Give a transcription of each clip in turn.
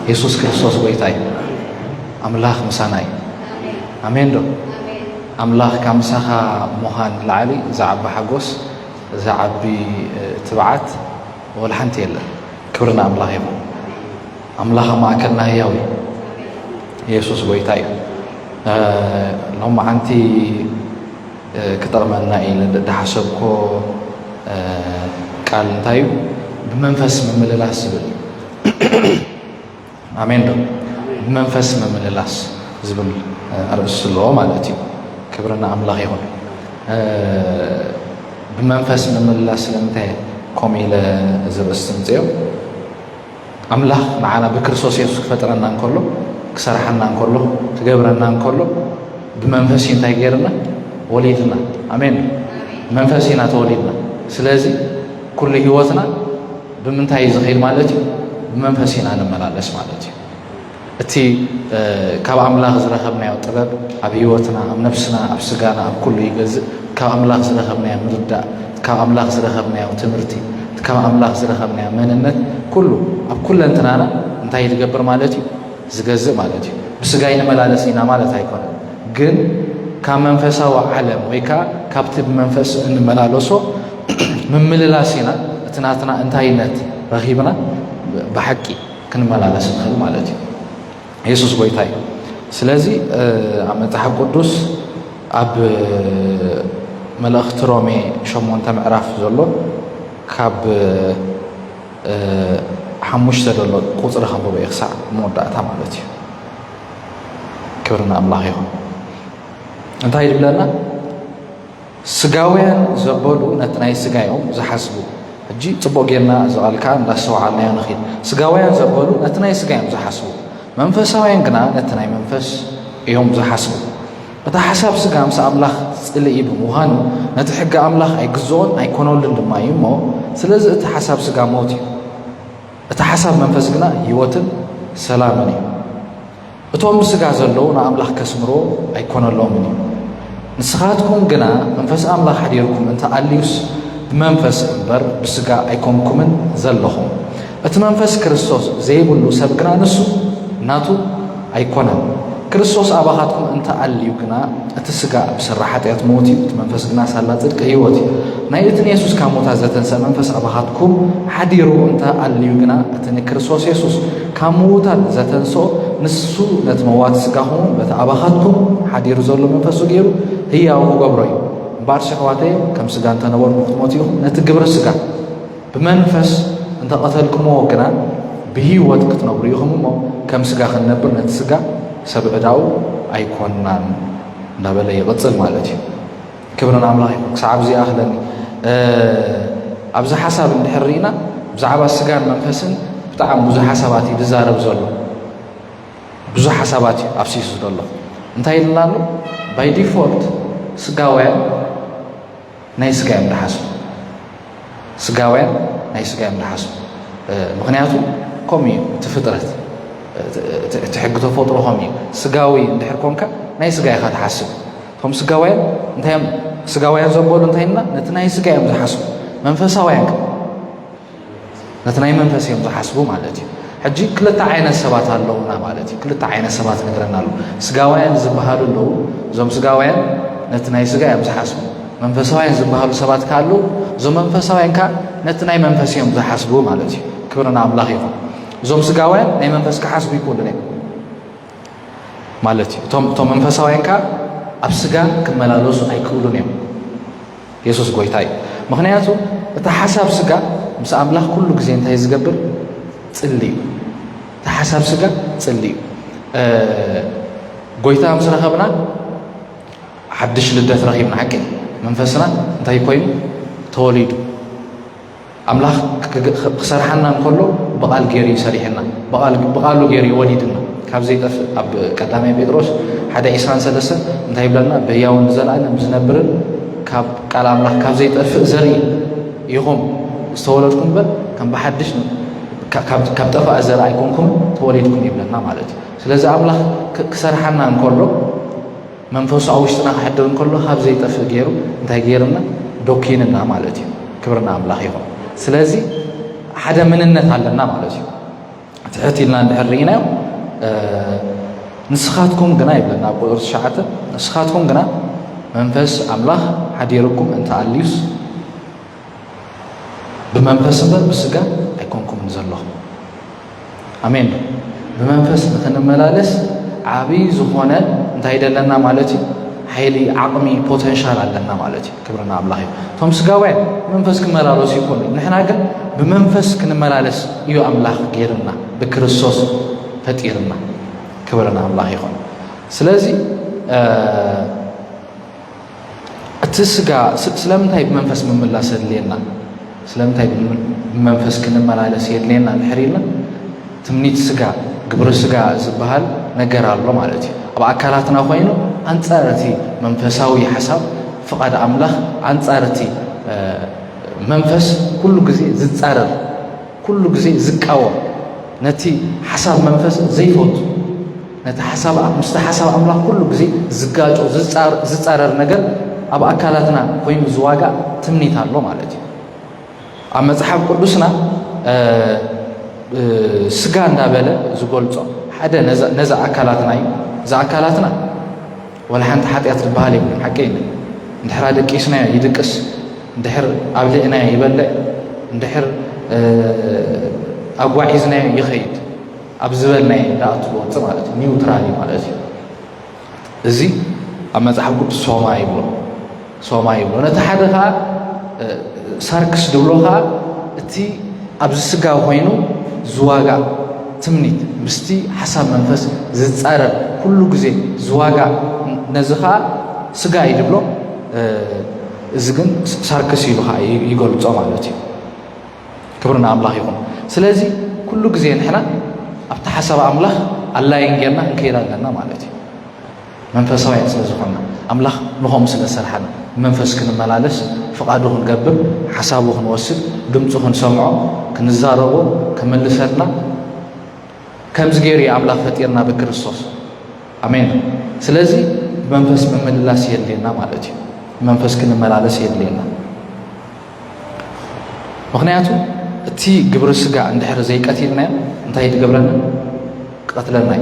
ኢየሱስ ክርስቶስ ጎይታይ አምላኽ ምሳናይ አሜን ዶ አምላኽ ካምሳኻ ሞሃን ላዕሊ ዘዓቢ ሓጎስ ዘዓቢ ትብዓት ወላ ሓንቲ የለን ክብርና አምላኽ ይኹን አምላኽ ማእከልና ህያው ኢየሱስ ጎይታይ ሎም ዓንቲ ክጠቕመና ኢለ ዳሓሰብኮ ቃል እንታይ እዩ ብመንፈስ ምምልላስ ዝብል አሜን ዶ ብመንፈስ ምምልላስ ዝብል አርእስ ኣለዎ ማለት እዩ ክብርና አምላኽ ይኹን ብመንፈስ ምምልላስ ስለምንታይ ከምኡ ኢለ ዝርእስ ትምፅዮ አምላኽ ንዓና ብክርስቶስ ኢየሱስ ክፈጥረና እንከሎ ክሰርሐና እንከሎ ክገብረና እንከሎ ብመንፈስ እንታይ ገይርና ወሊድና አሜን መንፈስ ኢና ተወሊድና ስለዚ ኩሉ ህይወትና ብምንታይ ዝኸይድ ማለት እዩ ብመንፈስ ኢና ንመላለስ ማለት እዩ እቲ ካብ አምላኽ ዝረኸብናዮ ጥበብ ኣብ ህይወትና ኣብ ነፍስና ኣብ ስጋና ኣብ ኩሉ ይገዝእ ካብ አምላኽ ዝረኸብናዮ ምርዳእ ካብ አምላኽ ዝረኸብናዮ ትምህርቲ ካብ አምላኽ ዝረኸብናዮ መንነት ኩሉ ኣብ ኩለንትናና እንታይ ዝገብር ማለት እዩ ዝገዝእ ማለት እዩ ብስጋ ይንመላለስ ኢና ማለት ኣይኮነን ግን ካብ መንፈሳዊ ዓለም ወይ ከዓ ካብቲ ብመንፈስ እንመላለሶ ምምልላስ ኢና እቲ ናትና እንታይነት ረኺብና ብሓቂ ክንመላለስ ንኽእል ማለት እዩ ኢየሱስ ጎይታ እዩ ስለዚ ኣብ መጽሓፍ ቅዱስ ኣብ መልእኽቲ ሮሜ 8 ምዕራፍ ዘሎ ካብ 5 ዘሎ ቁፅሪ ከንብቦ እየ ክሳዕ መወዳእታ ማለት እዩ ክብርና አምላኽ ይኹን እንታይ ይብለና ስጋውያን ዘበሉ ነቲ ናይ ስጋ እዮም ዝሓስቡ ሕጂ ፅቡቅ ጌርና ዝቓልካ እንዳስተውዓልናዮ ንኽእል ስጋውያን ዘበሉ ነቲ ናይ ስጋ እዮም ዝሓስቡ መንፈሳውያን ግና ነቲ ናይ መንፈስ እዮም ዝሓስቡ እቲ ሓሳብ ስጋ ምስ ኣምላኽ ፅልኢ ብምዃኑ ነቲ ሕጊ ኣምላኽ ኣይግዝኦን ኣይኮነሉን ድማ እዩ እሞ ስለዚ እቲ ሓሳብ ስጋ ሞት እዩ እቲ ሓሳብ መንፈስ ግና ህይወትን ሰላምን እዩ እቶም ብስጋ ዘለዉ ንኣምላኽ ከስምርዎ ኣይኮነሎምን እዩ ንስኻትኩም ግና መንፈስ ኣምላኽ ሓዲርኩም እንተ ኣልዩስ ብመንፈስ እምበር ብስጋ ኣይኮንኩምን ዘለኹም እቲ መንፈስ ክርስቶስ ዘይብሉ ሰብ ግና ንሱ ናቱ ኣይኮነን ክርስቶስ ኣባኻትኩም እንተ ኣልዩ ግና እቲ ስጋ ብስራሕ ኃጢአት ሞት እዩ እቲ መንፈስ ግና ሳላ ጽድቂ ህይወት እዩ ናይ እቲ ኢየሱስ ካብ ሞታት ዘተንሳ መንፈስ ኣባኻትኩም ሓዲሩ እንተ ኣልዩ ግና እቲ ንክርስቶስ ኢየሱስ ካብ ሞታት ዘተንሶ ንሱ ነቲ መዋት ስጋኹም በቲ ኣባኻትኩም ሓዲሩ ዘሎ መንፈሱ ገይሩ ህያው ክገብሮ እዩ እምበር ሸኽዋተይ ከም ስጋ እንተነበርኩ ክትሞቱ ኢኹም ነቲ ግብሪ ስጋ ብመንፈስ እንተቐተልኩምዎ ግና ብህይወት ክትነብሩ ኢኹም እሞ ከም ስጋ ክንነብር ነቲ ስጋ ሰብ ዕዳው ኣይኮንናን እንዳበለ ይቕፅል ማለት እዩ ክብርን ኣምላኽ ይኹን ክሳብ እዚኣ ኣኽለኒ ኣብዚ ሓሳብ እንድሕር ርኢና ብዛዕባ ስጋን መንፈስን ብጣዕሚ ብዙሕ ሓሳባት እዩ ዝዛረብ ዘሎ ብዙሕ ሓሳባት እዩ ኣብሲሱ ዘሎ እንታይ ኢልና ኣሎ ባይ ዲፎልት ስጋውያን ናይ ስጋ እዮም ዝሓስቡ ስጋውያን ናይ ስጋ እዮም ዝሓስቡ ምክንያቱ ከምኡ እዩ እቲ ፍጥረት እቲ ሕጊ ተፈጥሮ ከምኡ እዩ ስጋዊ እንድሕር ኮንካ ናይ ስጋ ኢኻ ትሓስብ እቶም ስጋውያን እንታይ እዮም ስጋውያን ዘበሉ እንታይ ኢልና ነቲ ናይ ስጋ እዮም ዝሓስቡ መንፈሳውያን ነቲ ናይ መንፈስ እዮም ዝሓስቡ ማለት እዩ ሕጂ ክልተ ዓይነት ሰባት ኣለውና ማለት እዩ ክልተ ዓይነት ሰባት ንግረና ኣሎ ስጋውያን ዝበሃሉ ኣለዉ እዞም ስጋውያን ነቲ ናይ ስጋ እዮም ዝሓስቡ መንፈሳውያን ዝበሃሉ ሰባት ካሉ እዞም መንፈሳውያን ከዓ ነቲ ናይ መንፈስ እዮም ዝሓስቡ ማለት እዩ ክብርና ኣምላኽ ይኹን እዞም ስጋውያን ናይ መንፈስ ክሓስቡ ይክእሉን እዮም ማለት እዩ እቶም መንፈሳውያን ከዓ ኣብ ስጋ ክመላለሱ ኣይክእሉን እዮም ኢየሱስ ጎይታ እዩ ምክንያቱ እቲ ሓሳብ ስጋ ምስ ኣምላኽ ኩሉ ግዜ እንታይ ዝገብር ጽሊ እዩ እቲ ሓሳብ ስጋ ጽሊ እዩ ጎይታ ምስ ረኸብና ሓድሽ ልደት ረኺብና ሓቂ መንፈስና እንታይ ኮይኑ ተወሊዱ ኣምላኽ ክሰርሐና እንከሎ ብቓል ገይሩ ይሰሪሐና ብቓሉ ገይሩ ይወሊድና ካብ ዘይጠፍእ ኣብ ቀዳማይ ጴጥሮስ 1:23 እንታይ ይብለና ብህያውን ዘለኣለም ዝነብርን ካብ ቃል ኣምላኽ ካብ ዘይጠፍእ ዘርኢ ኢኹም ዝተወለድኩም በል ከም ብሓድሽ ካብ ጠፋእ ዘርኢ ኣይኮንኩም ተወሊድኩም ይብለና ማለት እዩ ስለዚ ኣምላኽ ክሰርሐና እንከሎ መንፈሱ ኣብ ውሽጥና ክሕድር እንከሎ ካብ ዘይጠፍእ ገይሩ እንታይ ገይርና ዶኪንና ማለት እዩ ክብርና ኣምላኽ ይኹን ስለዚ ሓደ ምንነት ኣለና ማለት እዩ እቲ تحتيلنا نحرينا نسخاتكم جنا يبلنا بقدر الشعات نسخاتكم جنا منفس أملاح حديركم أنت عليس بمنفس ده بسجا يكونكم نزل الله أمين بمنفس مثلا ملالس عبي زخونة أنت هيدا لنا مالتي حيلي عقمي بوتنشال لنا مالتي كبرنا أملاحي فهم سجاوين منفس كملالس يكون نحن عقل بمنفس كنملالس يو أملاح غيرنا بكريستوس فتيرنا كبرنا أملاحي يكون سلازي التسجا سلامتها بمنفس من ملاس لينا سلامتها بمنفس كنملالس يدلينا الحرينا تمنيت سجا قبر السجا زبهال نجار الله مالتي أبا أكلاتنا خوينو أنصارتي منفساوي حساب فقد أملاح أنصارتي منفس كل جزء زتسارر كل جزء زكاوة نتي حساب منفس زي فوت نتي حساب مستحساب أملاح كل جزء زكاج أو زتسارر نجار أبا أكلاتنا خوين زواجا تمنيت الله مالتي أما صحاب قدسنا سجان دابله زقولته حدا نزع أكلاتنا زع أكلاتنا ولا حنت حد يطلب بالي حكينا ندحر هذا كيسنا يدقس ندحر أبلئنا يبلع ندحر أبوعيزنا يخيد أبزبلنا لا أطلب تمالت نيوترالي مالتي زي أما تحبوا بسوما يبلو نتحدثها ساركس دولها تي أبز سجاو هينو زواجا تمنيت بستي حسب منفس زتسارر كل جزء زواجا نزخا سجاي يدبلو زجن ساركس يلوها يقول تمالتي كبرنا أملاح يكون سلازي كل جزء نحنا أبت حسب أملاح الله ينجرنا كيرا لنا مالتي منفس وين سلزخنا أملاح نهم سلسلحنا منفس كنا ملالس فقادوهن قبل حسابوهن وسد دمتوهن سمعوا كنزاربو كملسنا كم زغيري أملاح فتيرنا بكريستوس آمين سلازي منفس ممللاس يدلينا مالتي منفس كنا ملالس يدلينا مغنياتو تي قبر السقا عند حر زي قتيلنا انتهي تقبرنا قتلنا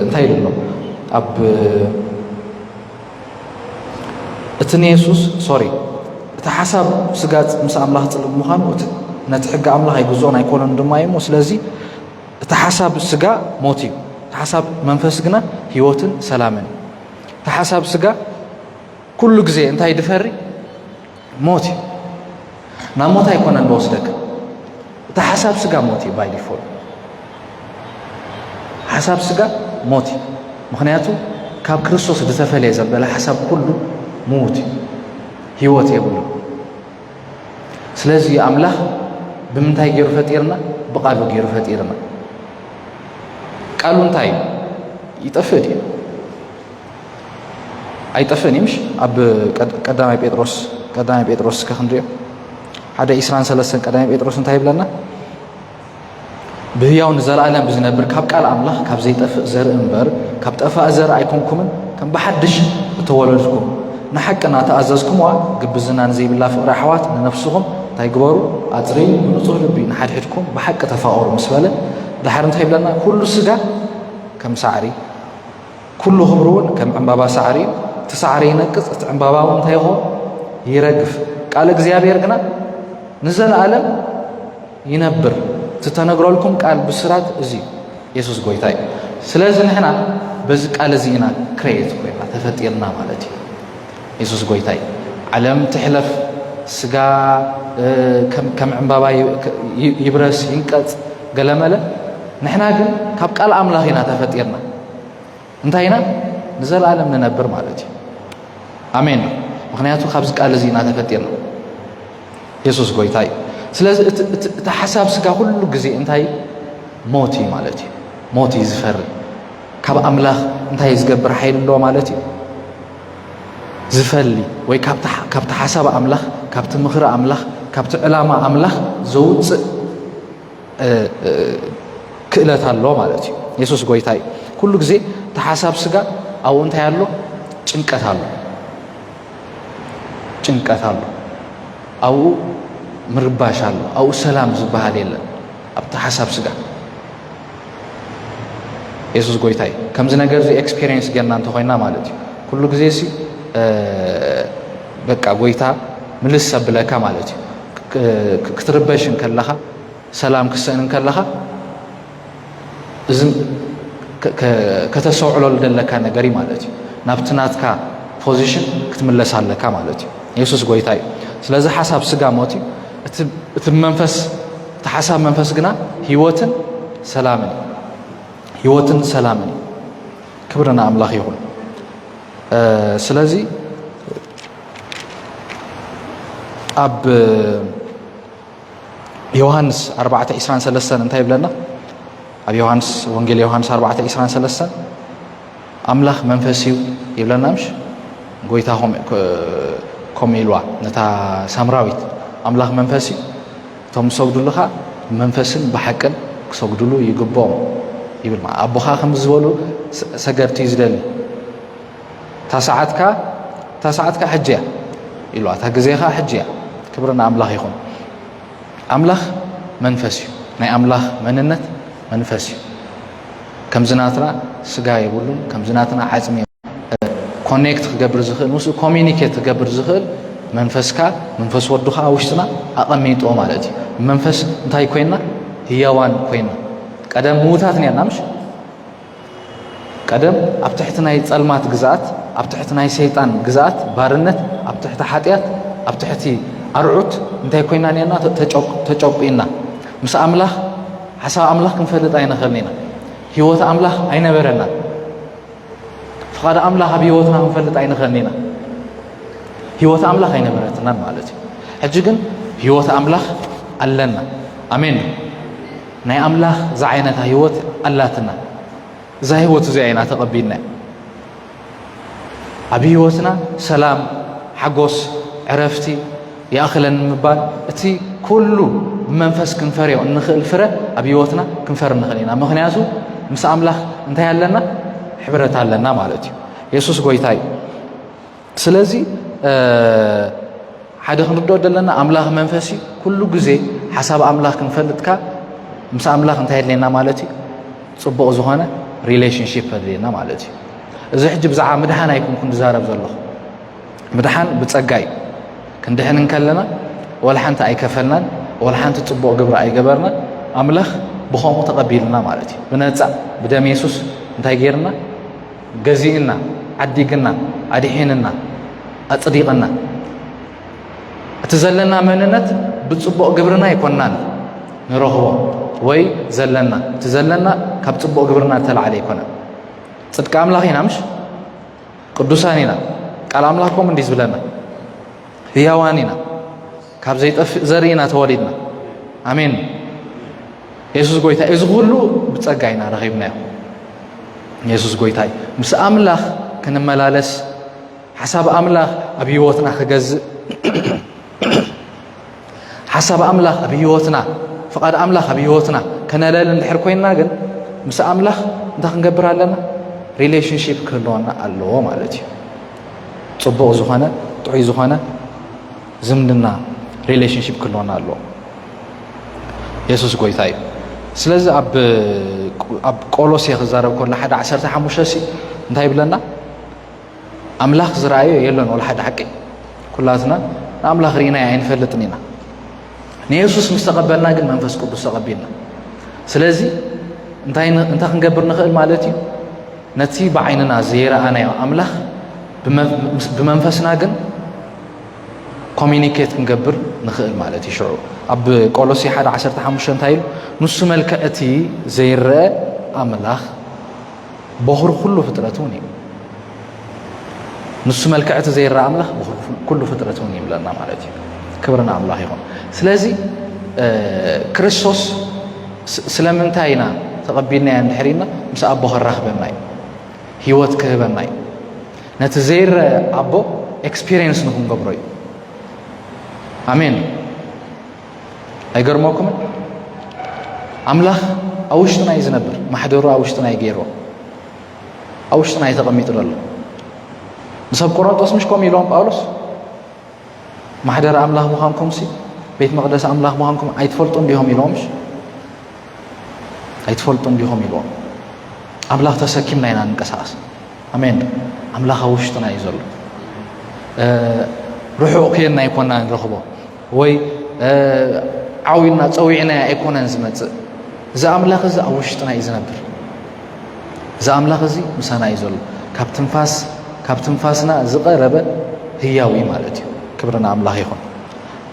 انتهي له أب اتنيسوس سوري تحسب سقات مس أملاح طلب مخان نتحق أملاح يجوزون يكون عندما يموت لذي تحسب سقا موتي تحسب منفسقنا هيوتن سلامن تحسب سقا كل جزء انت هيدفري موتي نموت يكون عند وصلك تحسب سقا موتي باي ديفول حسب سقا موتي مخنياتو كاب كريستوس دتفلي زبل حسب كله موتي هيوت يبلو سلازي أملاح بمنتهي غير فتيرنا بقالو غير فتيرنا قالوا انتهي يطفدي أي طفني مش أب قدامي بيتروس كخندريو هذا إسران سلسن قدامي بيتروس انتهي بلنا بهياون زلالم بزنبر كاب قال أملاح كاب زي طفق زر انبر كاب طفق زر أيكونكم كم بحدش تولدكم نحقنا تأززكم وقبزنا نزي بالله فقر حوات لنفسهم تايقبروا أطرين ونطوه لبي نحد حدكم بحق تفاور مسبالة دحر انتهي لنا كل سجا كم سعري كل هبرون كم عمبابا سعري تسعري نقص عمبابا وانتهيه يرقف قال اغزيابير غنا نزل عالم ينبر تتنقروا لكم قال بسرات ازي يسوس غويتاي سلازي نحنا بز قال زينا كريت كوينا تفطيرنا مالتي يسوس غويتاي علم تحلف سغا كم عمبابا يبرس ينقص قلمله نحنا ግን ካብ ቃል አምላኽና ተፈጢርና እንታይና ንዘል ዓለም ነነብር ማለት እዩ አሜን ምክንያቱ ካብዝ ቃል እዚና ተፈጢርና ኢየሱስ ጎይታይ ስለዚ እቲ ሓሳብ ስጋ ሁሉ ግዜ እንታይ ሞቲ ማለት እዩ ሞቲ ዝፈር ካብ አምላኽ እንታይ ዝገብር ሓይል ኣሎ ማለት እዩ ዝፈሊ ወይ ካብቲ ሓሳብ አምላኽ ካብቲ ምኽሪ አምላኽ ካብቲ ዕላማ አምላኽ ዘውፅእ ክእለት አሎ ማለት እዩ ኢየሱስ ጎይታይ ኩሉ ግዜ ተሐሳብ ስጋ አው እንታይ አሎ ጭንቀት አሎ አው ምርባሽ አሎ አው ሰላም ዝባሃል የለን ኣብ ተሐሳብ ስጋ ኢየሱስ ጎይታይ ከምዚ ነገር እዚ ኤክስፒሪየንስ ገና እንተ ኮይና ማለት እዩ ኩሉ ግዜ ሲ በቃ ጎይታ ምልስ ሰብለካ ማለት እዩ ክትርበሽን ከለኻ ሰላም ክሰእንን ከለኻ እዝም ከተሰውዕሎ ለለካ ነገር ማለት እዩ ናብቲ ናትካ ፖዚሽን ክትምለስ ኣለካ ማለት እዩ ኢየሱስ ጎይታይ ስለዚ ሓሳብ ስጋ ሞት እዩ እቲ መንፈስ እቲ ሓሳብ መንፈስ ግና ህይወትን ሰላምን ክብርና ኣምላኽ ይሁን ስለዚ ኣብ ዮሐንስ 4:23 እንታይ ይብለና ኣብ ዮሐንስ ወንጌል ዮሐንስ 4:23 ኣምላኽ መንፈስ እዩ ይብለና ምሽ ጎይታ ኮሚልዋ ነታ ሳምራዊት ኣምላኽ መንፈስ እዩ እቶም ሰግዱልኻ መንፈስን ብሓቅን ክሰግዱሉ ይግብኦም ይብል ኣቦኻ ከም ዝበሉ ሰገድቲ ዝደሊ ታሰዓትካ ሕጂ እያ ኢልዋ እታ ግዜኻ ሕጂ እያ ክብርና ኣምላኽ ይኹን ኣምላኽ መንፈስ እዩ ናይ ኣምላኽ መንነት መንፈስ እዩ ከምዝናትና ስጋ የብሉን ከምዝናትና ዓፅሚ ኮኔክት ክገብር ዝኽእል ምስኡ ኮሚኒኬት ክገብር ዝኽእል መንፈስካ መንፈስ ወዱኻ ውሽጥና ኣቐሚጦ ማለት እዩ መንፈስ እንታይ ኮይና ህያዋን ኮይና ቀደም ምዉታት ነርና ምሽ ቀደም ኣብ ትሕቲ ናይ ጸልማት ግዛኣት ኣብ ትሕቲ ናይ ሰይጣን ግዛኣት ባርነት ኣብ ትሕቲ ሓጢኣት ኣብ ትሕቲ ኣርዑት እንታይ ኮይና ነርና ተጨቂና ምስ ኣምላኽ ሓሳብ ኣምላኽ ክንፈልጥ ኣይንኽእልን ኢና ህይወት ኣምላኽ ኣይነበረና ፍቓድ ኣምላኽ ኣብ ህይወትና ክንፈልጥ ኣይንኽእልን ኢና ህይወት ኣምላኽ ኣይነበረትናን ማለት እዩ ሕጂ ግን ህይወት ኣምላኽ ኣለና ኣሜን ናይ ኣምላኽ እዛ ዓይነታ ህይወት ኣላትና እዛ ህይወት እዚኣ ኢና ተቐቢልና ኣብ ህይወትና ሰላም ሓጎስ ዕረፍቲ ይኣኽለን ምባል እቲ ኩሉ ብመንፈስ ክንፈርዮ እንኽእል ፍረ ኣብ ህይወትና ክንፈር ንኽእል ኢና ምክንያቱ ምስ ኣምላኽ እንታይ ኣለና ሕብረት ኣለና ማለት እዩ ኢየሱስ ጎይታ እዩ ስለዚ ሓደ ክንርድኦ ዘለና ኣምላኽ መንፈስ እዩ ኩሉ ግዜ ሓሳብ ኣምላኽ ክንፈልጥካ ምስ ኣምላኽ እንታይ የድልየና ማለት እዩ ፅቡቕ ዝኾነ ሪሌሽንሺፕ የድልየና ማለት እዩ እዚ ሕጂ ብዛዕባ ምድሓን ኣይኩም ክንዛረብ ዘለኹ ምድሓን ብፀጋ እዩ ክንድሕንን ከለና ወላ ሓንቲ ኣይከፈልናን ወላ ሓንቲ ፅቡቕ ግብሪ ኣይገበርና ኣምላኽ ብኸምኡ ተቐቢልና ማለት እዩ ብነፃ ብደም ኢየሱስ እንታይ ጌርና ገዚእና ዓዲግና ኣድሒንና ኣፅዲቕና እቲ ዘለና መንነት ብፅቡቕ ግብርና ይኮናን ንረኽቦ ወይ ዘለና እቲ ዘለና ካብ ፅቡቕ ግብርና ተላዓለ ይኮነ ፅድቂ ኣምላኽ ኢና ምሽ ቅዱሳን ኢና ቃል ኣምላኽ ከምኡ እንዲህ ዝብለና ህያዋን ኢና ካብ ዘይጠፍእ ዘርኢ ኢና ተወሊድና ኣሜን ኢየሱስ ጎይታ እዚ ኩሉ ብፀጋ ኢና ረኺብናዮ ኢየሱስ ጎይታ እዩ ምስ ኣምላኽ ክንመላለስ ሓሳብ ኣምላኽ ኣብ ህይወትና ክገዝእ ሓሳብ ኣምላኽ ኣብ ህይወትና ፍቓድ ኣምላኽ ኣብ ህይወትና ከነለል እንድሕር ኮይንና ግን ምስ ኣምላኽ እንታይ ክንገብር ኣለና ሪሌሽንሺፕ ክህልወና ኣለዎ ማለት እዩ ፅቡቕ ዝኾነ ጥዑይ ዝኾነ ዝምድና ሪሌሽንሺፕ ክህልወና ኣለዎ ኢየሱስ ጎይታ እዩ ስለዚ ኣብ ቆሎሴ ክዛረብ ከሎ 1:15 እንታይ ይብለና ኣምላኽ ዝረኣዮ የለን ወላ ሓደ ሓቂ ኩላትና ንኣምላኽ ርኢና ኣይንፈልጥን ኢና ንኢየሱስ ምስ ተቐበልና ግን መንፈስ ቅዱስ ተቐቢልና ስለዚ እንታይ ክንገብር ንኽእል ማለት እዩ ነቲ ብዓይንና ዘይረኣናዮ ኣምላኽ ብመንፈስና ግን ኮሚኒኬት ክንገብር ንኽእል ማለት እዩ ሽዑ ኣብ ቆሎሴ 1:15 እንታይ ኢሉ ንሱ መልክዕ እቲ ዘይረአ ኣምላኽ በኹሪ ኩሉ ፍጥረት እውን እዩ ንሱ መልክዕ እቲ ዘይረአ ኣምላኽ ኩሉ ፍጥረት እውን ይብለና ማለት እዩ ክብርና ኣምላኽ ይኹን ስለዚ ክርስቶስ ስለምንታይ ኢና ተቐቢልናዮ እንድሕር ኢልና ምስ ኣቦ ክራኽበና እዩ ህይወት ክህበና እዩ ነቲ ዘይረአ ኣቦ ኤክስፒሪየንስ ንክንገብሮ እዩ ኣሜን ኣይገርመኩምን ኣምላኽ ኣብ ውሽጥና እዩ ዝነብር ማሕደሩ ኣብ ውሽጥና እዩ ገይርዎ ኣብ ውሽጥና እዩ ተቐሚጡ ዘሎ ንሰብ ቆሮንጦስ ምሽ ከምኡ ኢሎም ጳውሎስ ማሕደር ኣምላኽ ምዃንኩም ሲ ቤት መቕደስ ኣምላኽ ምዃንኩም ኣይትፈልጡ እንዲሆም ኢሎምሽ ኣይትፈልጡ እንዲሆም ኢልዎም أملاخ تسكيمنا إنا نقصاص أمين أملاخ وشتنا يزل روحو كينا يكوننا نرخبه وي عوينا تصويعنا يكوننا نزمت إذا أملاخ إذا وشتنا يزنبر إذا أملاخ إذا مسانا يزل كابتن فاسنا زقربة هياوي مالتي كبرنا أملاخ يخون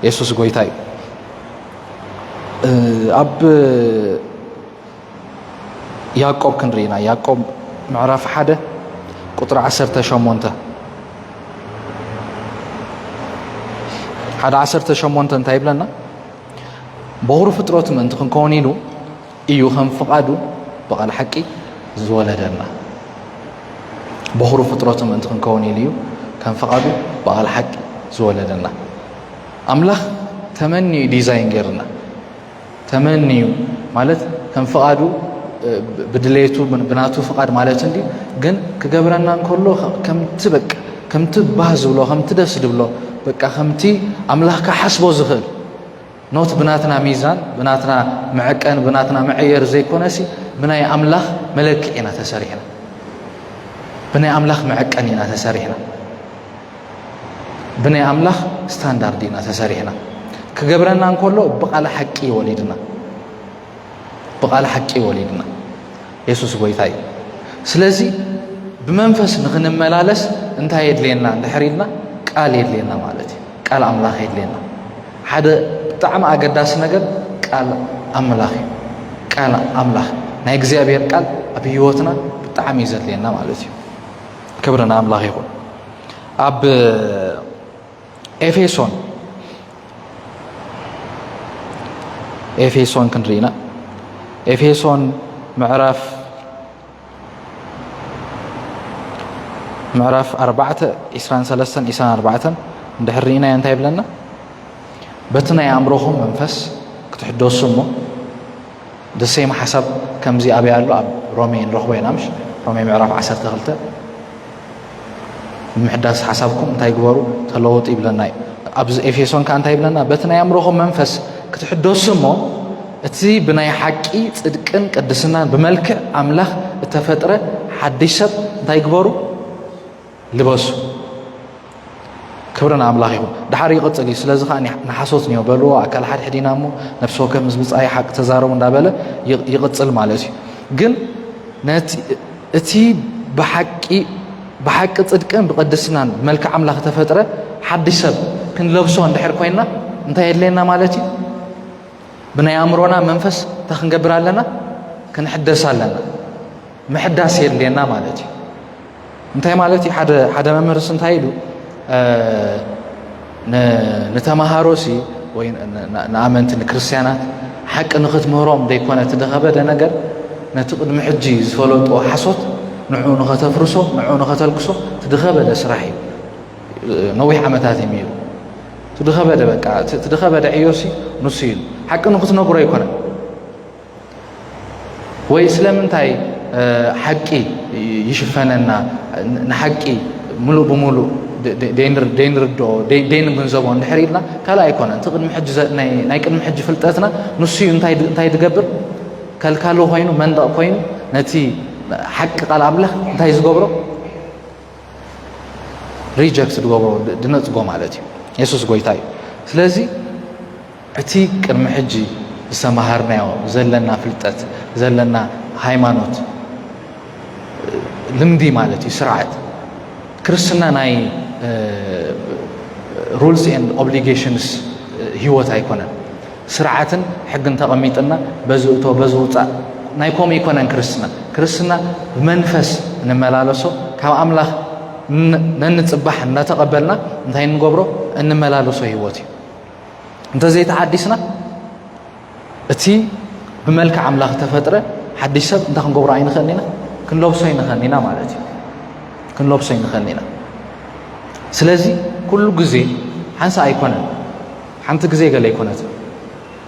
يسوس قويتاي أب يعقوب كنرينا يعقوب معرف حدا قطر 10 شمونته حدا 10 شمونته انتهي بلنا بغرو فطرات من تكون كونينو إيو هم فقادو بقى الحكي زولدنا بغرو فطرات من تكون كونينو كان فقادو بقى الحكي زولدنا أملاخ تمني ديزاين غيرنا تمنيو مالت كان فقادو بدليتو بناتو فقاد مالتندي ግን ከገብረና እንኮሎ ከም ትባዝብሎ ከም ትደስድብሎ በቃ ከምቲ አምላኽካ ሓስቦ ዝኽእል ኖት ብናትና ሚዛን ብናትና መዐቀን ብናትና መዐየር ዘይኮነሲ ብናይ አምላኽ መለክዕና ተሰሪሕና ብናይ አምላኽ መዐቀንና ተሰሪሕና ብናይ አምላኽ ስታንዳርድና ተሰሪሕና ከገብረና እንኮሎ በቃለ ሐቂ ወሊድና ኢየሱስ ጎይታይ ስለዚህ بمنفس نخنملالس انتا يدلينا دحريدنا قال يدلينا مالتي قال املاخ يدلينا حدا بطعم اقداس ነገር قال املاخ ናይ እግዚአብሔር ቃል ኣብ ህይወትና بطعم ይዘልየና ማለት እዩ ክብርና አምላኽ ይሁን ኣብ ኤፌሶን ክንሪና ኤፌሶን معرف 4:23-24 እንደህሪና እንታ ይብለና በትና ያምሮኹም መንፈስ ክትሕደሱሞ ደሰይማ ሐሳብ ከምዚ አብ ያለው ኣብ ሮሜ እንረኽቦ ይናምሽ ሮሜ ምዕራፍ 12 ምሕዳስ ሐሳብኩም እንታይ ግበሩ ተለወጡ ይብለና ኣብ ኤፌሶን ካንታ ይብለና በትና ያምሮኹም መንፈስ ክትሕደሱሞ እቲ ብናይ ሐቂ ጽድቅን ቅድስናን በመልክዕ አምላኽ ተፈጥረ ሓድሽ ሰብ እንታይ ግበሩ لباسو كبرنا أملاخ يكون دحار يقصلي سلازخ أني نحسوتني وبلو أكل حد حدينامو نفسه كمزمز أي حق تزارو من دابله يقصل مالتي جن نتي بحق صدقن بقدسنا ملك أملاخ تفترة حد سب كن لبسو ندحر كوينا انت يدلينا مالتي بنا يأمرونا منفس تخن قبر لنا كن حدث لنا محدث يدلينا مالتي እንታይ ማለት ሓደ መምህር እንታይሉ ነተማሃሮሲ ወይ ንኣመንቲ ክርስቲያናት ሓቂ ንኽትምህሮም ዘይኮነ ትደኸበደ ነገር ነቲ ቅድሚ ሕጂ ዝፈለጦ ሓሶት ንዑ ንኸተፍርሶ ንዑ ንኸተልክሶ ትደኸበደ ስራሕ እዩ ነዊሕ ዓመታት የሚሉ ትደኸበደ በቃ ትደኸበደ ዕዮሲ ንሱ ኢሉ ሓቂ ንኽትነግሮ ኣይኮነን ወይ ስለምንታይ حقي يشفننا نحقي ملو بملو دين بنزبون نحريلنا كلا يكون أنت قد محج ناي قد محج فلتاتنا نسي انتي تقبر كالو هينو مندق هينو نتي حق قال أبله انتي زقبرو ريجكت تقبرو دنت قوم علتي يسوس قويتاي سلازي أتي قد محجي سمهرنا زلنا فلتات زلنا ሃይማኖት ልምዲ ማለት እዩ ስርዓት ክርስትና ናይ rules and obligations ህይወት አይኮነን ስርዓትን ሕግን ተቀሚጥና በዝውጣ ናይ ኮም ይኮነን ክርስትና መንፈስ እንመላለሶ ካብ አምላኽ ነንጽባህ እናተቀበልና እንታይ እንገብሮ እንመላለሶ ህይወት እዩ እንተዘይ ተሐዲስና እቲ بملك أملاخ تفترة حدش سب انت خنقبر عين خلينا كن لبسين خلينا مالتي كن لبسين خلينا سلازي كل جزء حنسا أيقونة حنت جزء قال أيقونة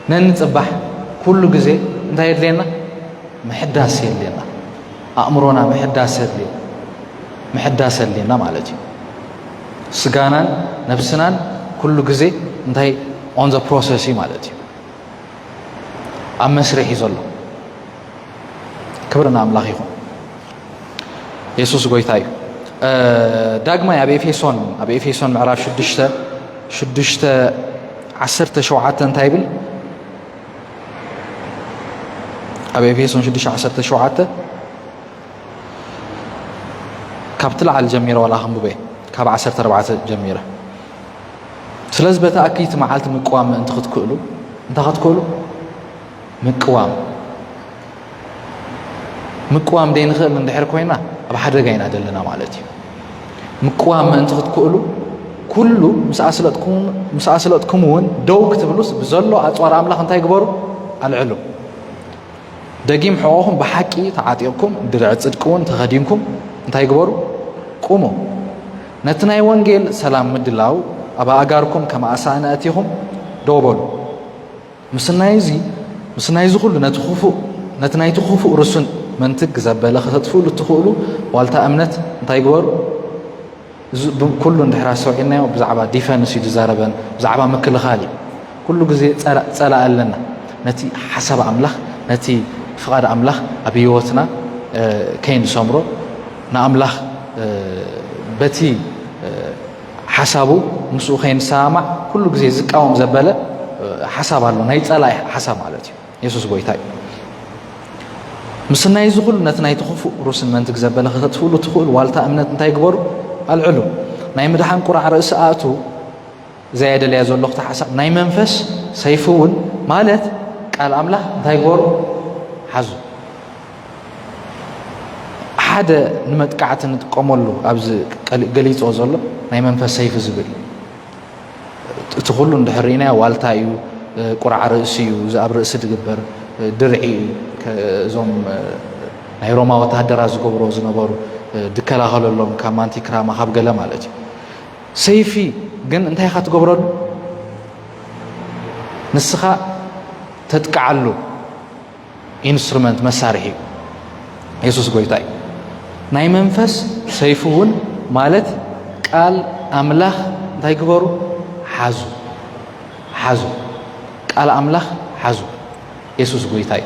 ننتبه كل جزء انت يدلنا محدث يدلنا أمرنا محدث يدلنا مالتي سجانا نفسنا كل جزء انت on the process مالتي أمسرح يزلو كبرنا أملاخ يكون يسوس قويتاي داقما أبي إفيسون معراف شدشتا عسرت شوعات تايبل أبي إفيسون شدش عسرت شوعات كابتلا على الجميرة ولا هم بيه كاب عسرت 4 جميرة سلاز بتأكيد معالت مقوام أنت تقولوا مقوام دين خير من دحر كوينا بحدا جاينا دلنا مالتي مقوام أنت تقولوا كله مسألتكم وين دوق تبلوس بزلوا أطوار أملاك أنت يكبروا على العلو دقيم حقوقهم بحكي تعاطيكم درع صدقون تخديمكم أنت يكبروا قوموا نتناي وانجيل سلام مدلاو أبا أجاركم كما أساناتهم دوبلوا مسنايزي كله نتناي تخوفوا رسون منطق زبالة تدخلوا تدخلوا والتا أمنت أنت يكبروا كله ندحر سوعنا وبزعبا ديفنس يتزاربن بزعبا مكل خالي كله جزء تسأل لنا نتي حسب أملاخ نتي فقد أملاخ أبيوتنا كين سمرو نأملاخ بتي حسابه مسوخين سامع كله جزء زكاهم زبالة حسب الله نهي تسأل حسب مالتي يسوس بويتاي مسنا يزغل نتنا يتخفوا روس المنطق زبالة تدخل والتا أمنت أنت يكبروا العلو ناي مدحان قرع رأساتو زايد اللي يزول لقطة حسب ناي منفس سيفون مالت قال أملا تايقور حزو حدا نمتقعت نتقوملو أبز قليت وزولو ناي منفس سيف زبل تخلو ندحرينا والتايو قرع رأسيو زاب رأس تقبر درعي زوم ناي روما وتهدر زقبرو زنبارو دكلا خلولهم كمان تكرام خاب قلم على سيفي جن أنت هي خات قبرن نسخة تتكعلو إنسترومنت مسارحي يسوس قويتاي ناي منفس سيفون مالت قال أملاخ تاي قبرو حزو قال أملاخ حزو يسوس قويتاي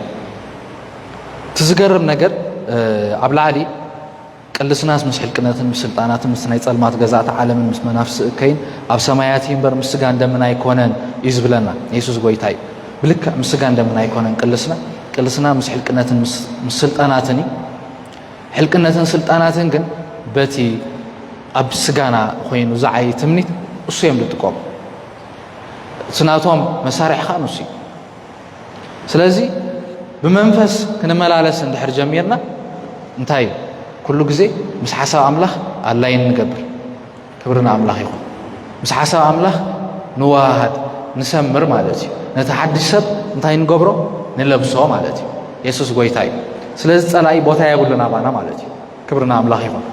تزقرب نجر عبل علي قلسناس مسحل قناتن مسلطاناتن مسناي صلمات غزات عالم مس منافس كاين اب سماياتين بر مسغا እንደምን አይኮነን ይዝብለና ኢየሱስ ጎይታይ ብልክ مسغا እንደምን አይኮነን قلسنا مسحل قناتن مسلطاناتن حلقناتن سلطاناتن ግን በቲ اب سغانا ኮይኑ زعይ ትምኒት እሱ የምልጥቆም ስናቶም መሳሪሕ ኻኑሲ ስለዚህ በመንፈስ ከነመላለስ እንድሕር ጀሚርና እንታይ كل جزء مس حسب أملاخ الله ينقبر كبرنا أملاخ يخون مس حسب أملاخ نواهد نسمر مالتي نتحدث سب نتاين قبره نلبسه مالتي يسوس قويتاي سلزت على أي بوتا يقولنا بانا مالتي كبرنا أملاخ يخون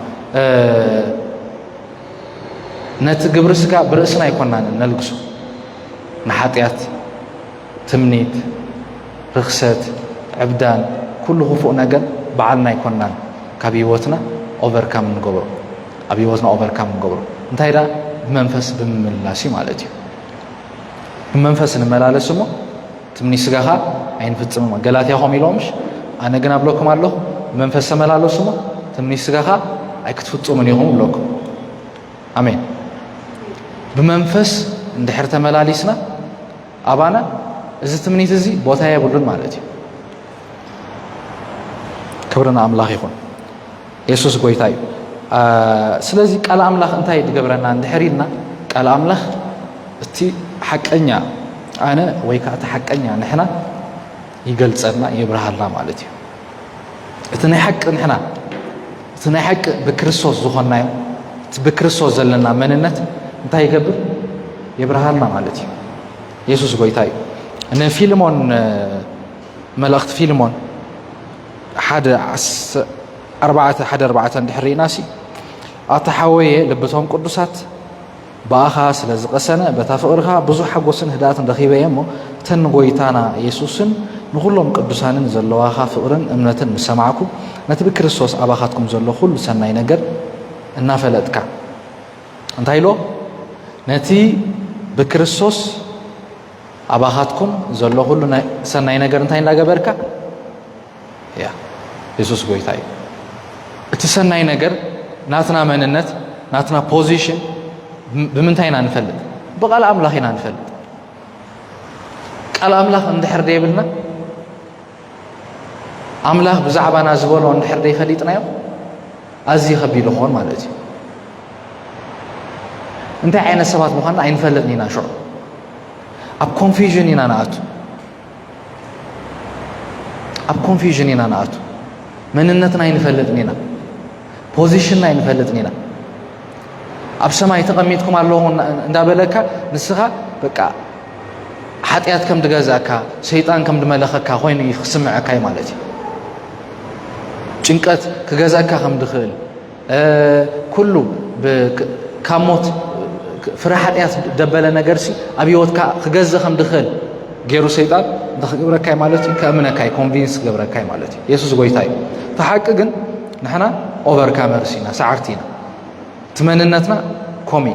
نتقبر سكا برأسنا يكوننا نلقسه نحاتيات تمنيت رخصت عبدان كله فوق نقل بعلنا يكوننا كابيوتنا overcome نقبره أبيوتنا overcome نقبره انت هيدا بمنفس بملاسي مالتي بمنفس نملالس سمو تمني سغاها عين فتصم غلاتيا هم يلومش انا غنا بلوك مالو بمنفس ملالس سمو تمني سغاها اي كتفصم من يهم بلوك امين بمنفس اندحر تملاليسنا ابانا اذا تمني تزي بوتا يبلن مالتي كبرنا املاح يكون يسوس قويتاي سلازي قال أملاخ انتاي تقبرنا عند حريرنا قال أملاخ استي حقنيا أنا ويكات حقنيا نحنا يقلصنا يبرها الله مالتي اتنا حق نحنا اتنا حق بكريستوس زخنا بكريستوس زلنا مننت انتاي يقبر يبرها الله مالتي يسوس قويتاي أنا فيلمون ملأخت فيلمون أربعة دحري ناسي أتحويه لبتهم قدسات بآخا سلازق سنة بتفقرها بزو حقوسن هدات دخيبه يمو تنقويتانا يسوسن نقولهم قدسان زلواها فقرن امنة مسامعكم نتبي كريستوس أباخاتكم زلو خل سنة نقر النافلتك انتايلو نتي بكريستوس أباخاتكم زلو خل سنة نقر انتاين لاغا بركة يا يسوس قويتاي እትሰናይ ነገር ናትና መንነት ናትና ፖዚሽን ብምንታይና ንፈልጥ በቃል አምላኽ ኢና ንፈልጥ ቃል አምላኽ እንድሕር ደይብልና አምላኽ ብዛዕባና ዝበሎ እንድሕር ደይፈሊጥናዮ ኣዝዩ ከቢድ ይኾን ማለት እዩ እንታይ ዓይነት ሰባት ምዃንና ኣይንፈልጥን ኢና ሽዑ ኣብ ኮንፊዥን ኢና ንኣቱ ኣብ ኮንፊዥን ኢና ንኣቱ መንነትና ኣይንፈልጥን ኢና ፖዚሽንና ኣይንፈልጥን ኢና ኣብ ሰማይ ተቐሚጥኩም ኣለኹ እንዳበለካ ንስኻ በቃ ሓጢኣት ከም ድገዛእካ ሰይጣን ከም ድመለኸካ ኮይኑ ክስምዐካ እዩ ማለት እዩ ጭንቀት ክገዛእካ ከም ድኽእል ኩሉ ካብ ሞት ፍረ ሓጢኣት ደበለ ነገርሲ ኣብ ሂወትካ ክገዝእ ከም ድኽእል ገይሩ ሰይጣን እንተክገብረካ ማለት እዩ ከእምነካ ኮንቪንስ ክገብረካ ማለት እዩ ኢየሱስ ጎይታ እዩ ተሓቂ ግን ንሕና ኦቨርካመርስ ኢና ሰዓርቲ ኢና ትመንነትና ኮሚ